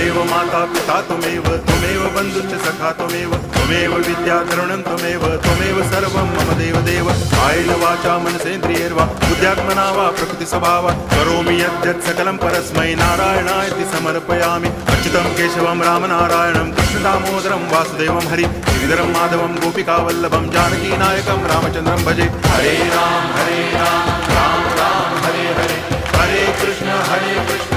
देव माता पिता त्वमेव त्वमेव बन्धुश्च सखा त्वमेव विद्या द्रविणं त्वमेव सर्वं मम देव कायेन वाचा मनसेन्द्रियैर्वा बुद्ध्यात्मना वा प्रकृतिस्वभावात् करोमि यद्यत् सकलं परस्मै नारायणायति समर्पयामि अच्युतं केशवं रामनारायणं कृष्णदामोदरं वासुदेवं हरि गिरिधरं माधवं गोपिकावल्लभं जानकीनायकं रामचन्द्रं भजे हरे राम राम राम हरे हरे हरे कृष्ण